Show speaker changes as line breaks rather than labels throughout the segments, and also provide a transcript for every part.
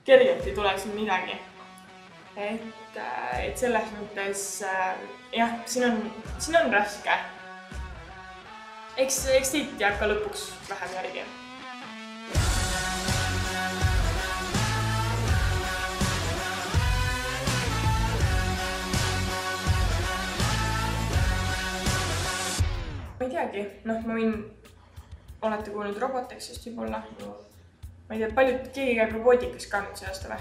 kergelt ei tule siin midagi. Et selles mõttes jah, siin on raske. Eks teid jääb ka lõpuks vähem järgi. Ma ei teagi, ma võin, olete kuulnud Robotexist võib-olla. Ma ei tea, keegi käib robootikas ka nüüd see aasta või?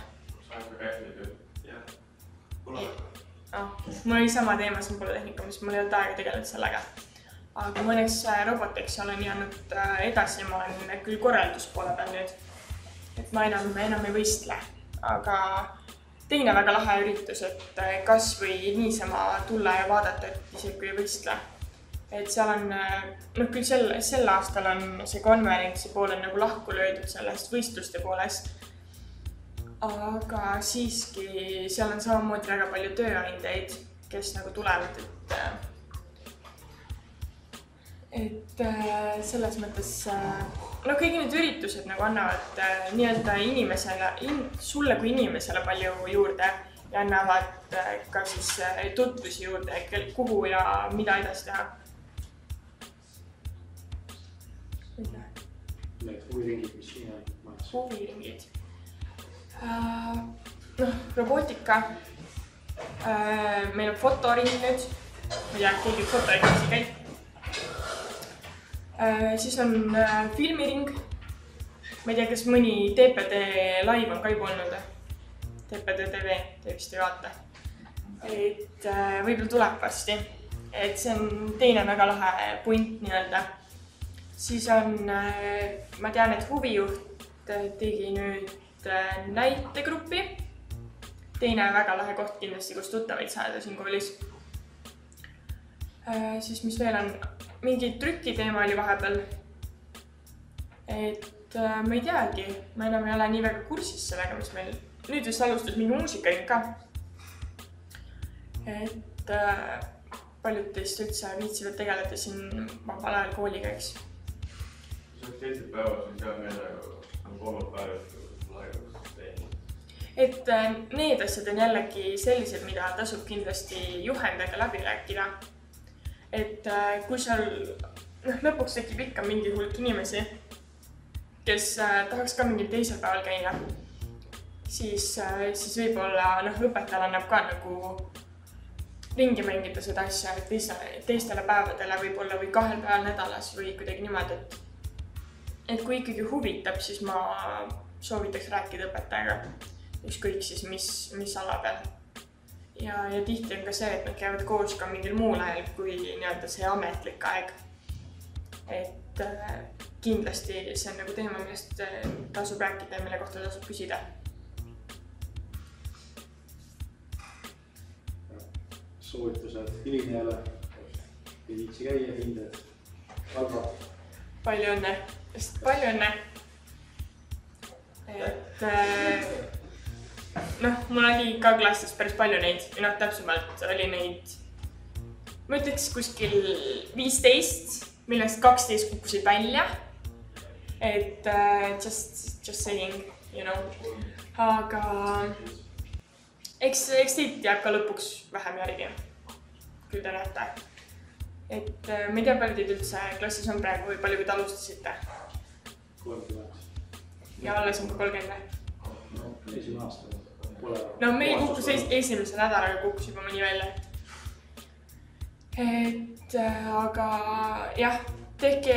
Mul oli sama teema siin Polütehnikum, sest mul ei olnud aega tegeleda sellega. Aga mõneks Robotex olen jäänud edasi, ma olen küll korralduspoole peal nüüd. Et ma enam ei võistle. Aga teine väga lahe üritus, et kas või niisama tulla ja vaadata, et isegi kui ei võistle. Et seal on, küll sel aastal on see konverentsi pool on nagu lahku löödud sellest võistluste poolest. Aga siiski seal on samamoodi väga palju tööandjaid, kes nagu tulevad, et selles mõttes, kõik need üritused nagu annavad nii-öelda inimesele, sulle kui inimesele palju juurde ja annavad ka siis tutvusi juurde, kuhu ja mida edasi teha.
Need huviringid, mis siin on majas?
Huviringid. Robootika. Meil on fotoring nüüd. Ma ei tea, keegi fotoringis käib. Siis on filmiring. Ma ei tea, kas mõni TPD live on ka juba olnud. TPD TV, te vist ei vaata. Et võib-olla tuleb varsti. Et see on teine väga lahe punt nii-öelda. Siis on, ma tean, et huvijuht tegi nüüd näitegruppi. Teine väga lahe koht kindlasti, kus tuttavaid saada siin koolis. Siis mis veel on, mingi trükiteema oli vahepeal. Et ma ei teagi, ma enam ei ole nii väga kursis sellega, mis meil nüüd just alustas mingi muusikaring ka. Et paljud teist üldse viitsivad tegeleda siin vabal ajal kooliga, eks.
Teised päevad on seal meelega kolmapäevad laigavast teeni.
Et need asjad on jällegi sellised, mida tasub kindlasti juhendaga läbi rääkida. Et kui seal lõpuks tekib ikka mingi hulk inimesi, kes tahaks ka mingil teisel päeval käia, siis võib-olla õpetajal annab ka nagu ringi mängida seda asja teistele päevadele võib-olla või 2 päeval nädalas või kuidagi niimoodi, et kui ikkagi huvitab, siis ma soovitaks rääkida õpetajaga, ükskõik siis mis ala peal. Ja tihti on ka see, et nad käivad koos ka mingil muul ajal kui nii-öelda see ametlik aeg. Et kindlasti see on nagu teema, millest tasub rääkida ja mille kohta tasub küsida.
Soovitused hilinejale, ei viitsi käia, hinded, palga.
Palju õnne. Palju õnne. Et mul oli ka klassis päris palju neid, täpsemalt oli neid, ma ütleks kuskil 15, millest 12 kukkusid välja. Et just saying, you know. Aga eks teid jääb ka lõpuks vähem järgi, küll te näete. Et ma ei tea, palju teid üldse klassis on praegu või palju, kui te alustasite?
30.
Ja alles on ka 30.
Esimene aasta.
Meil kukkus esimese nädalaga kukkus juba mõni välja. Et aga jah, tehke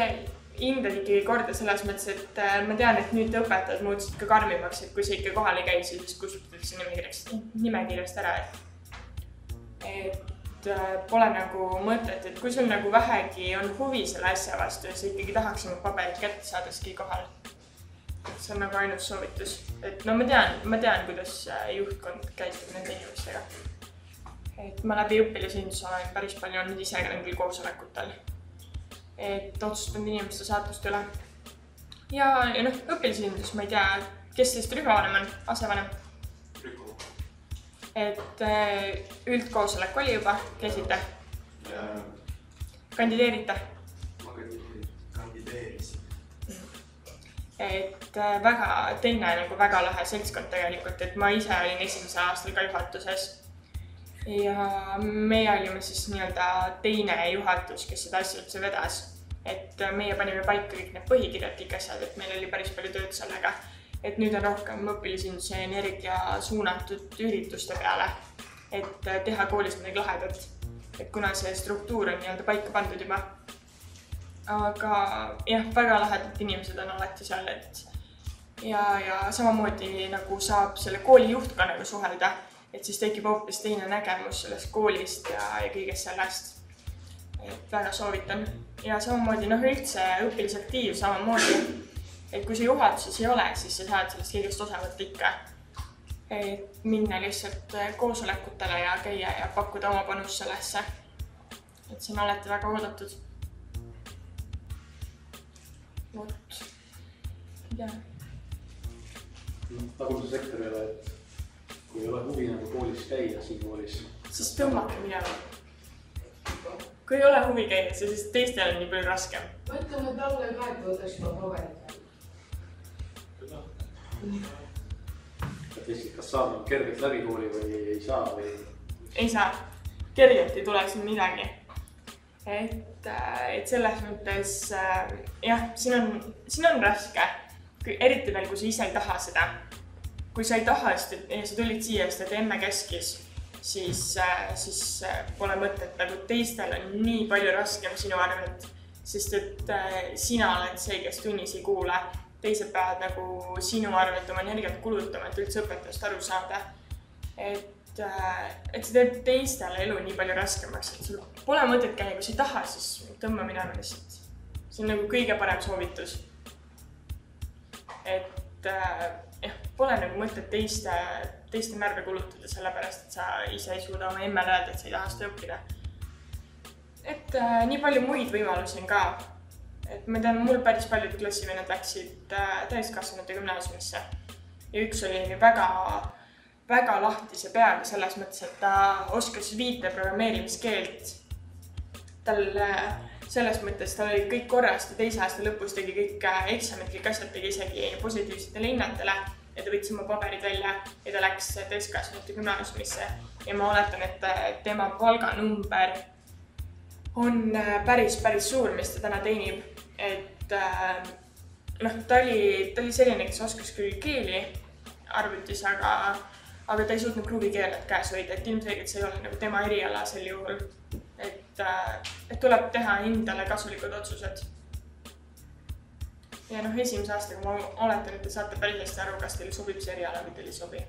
hinded ikkagi korda selles mõttes, et ma tean, et nüüd õpetajad muutusid ka karmimaks, et kui sa ikka kohal ei käi, siis kustutad üldse nimekirjast ära. Et pole nagu mõtet, et kui sul nagu vähegi on huvi selle asja vastu ja sa ikkagi tahaks oma paberit kätte saada ski kohal. See on nagu ainus soovitus. Et ma tean, kuidas juhtkond käitub nende inimestega. Et ma läbi õpilasindus olen päris palju olnud ise ka nendel koosolekutel. Et otsustanud inimeste saatust üle. Ja õpilasindus, ma ei tea, kes teist rühmavanem on, asevanem? Et üldkoosolek oli juba, käisite? Kandideerite?
Ma kandideerisin.
et väga teine nagu väga lahe seltskond tegelikult, et ma ise olin esimesel aastal ka juhatuses. Ja meie olime siis nii-öelda teine juhatus, kes seda asja üldse vedas. Et meie panime paika kõik need põhikirjad kõik asjad, et meil oli päris palju tööd sellega. Et nüüd on rohkem õpilasinduse energia suunatud ürituste peale, et teha koolis midagi lahedat. Et kuna see struktuur on nii-öelda paika pandud juba. Aga jah, väga lahedad inimesed on alati seal, et ja samamoodi nagu saab selle kooli juhtkonnaga suhelda, et siis tekib hoopis teine nägemus sellest koolist ja kõigest sellest. Et väga soovitan. Ja samamoodi üldse õpilasaktiiv samamoodi, et kui sa juhatuses ei ole, siis sa saad sellest kõigest osa võtta ikka. Et minna lihtsalt koosolekutele ja käia ja pakkuda oma panus sellesse. Et see on alati väga oodatud. Vot. Ja.
Taguse sektorile, et kui ei ole huvi nagu koolis käia siin koolis,
siis tõmmake minema. Kui ei ole huvi käia, siis teistel on nii palju raskem.
Mõtleme talle ka, et võtaks juba paberit.
Kas saab kergelt läbi kooli või ei saa? Või...
Ei saa. Kergelt ei tule siin midagi. Et selles mõttes, jah, siin on raske. Eriti veel, kui sa ise ei taha seda. Kui sa ei taha, ja sa tulid siia, sest emme keskis, siis pole mõtet. Nagu teistel on nii palju raskem sinu arvelt, sest et sina oled see, kes tunnis ei kuule. Teised peavad nagu sinu arvelt oma energiat kulutama, et üldse õpetajast aru saada. Et see teeb teistele elu nii palju raskemaks, et sul pole mõtet käia, kui sa ei taha, siis tõmba minema lihtsalt. See on nagu kõige parem soovitus. Et pole nagu mõtet teiste närve kulutada sellepärast, et sa ise ei suuda oma emmele öelda, et sa ei taha seda õppida. Et nii palju muid võimalusi on ka. Et ma tean, mul päris paljud klassivennad läksid täiskasvanute gümnaasiumisse. Ja üks oli väga lahtise peaga selles mõttes, et ta oskas viite programmeerimiskeelt. Tal selles mõttes tal oli kõik korrast ja teise aasta lõpus tegi kõik eksamid, kõik asjad tegi isegi positiivsetele hinnatele. Ja ta võttis oma paberid välja ja ta läks täiskasvanute gümnaasiumisse. Ja ma oletan, et tema palganumber on päris suur, mis ta täna teenib. Et ta oli selline, kes oskas küll keeli arvutis, aga ta ei suutnud kruvikeeled käes hoida, et ilmselgelt see ei ole nagu tema eriala sel juhul. Et tuleb teha endale kasulikud otsused. Ja esimese aastaga ma oletan, et te saate päris hästi aru, kas teile sobib see eriala või teile ei sobi.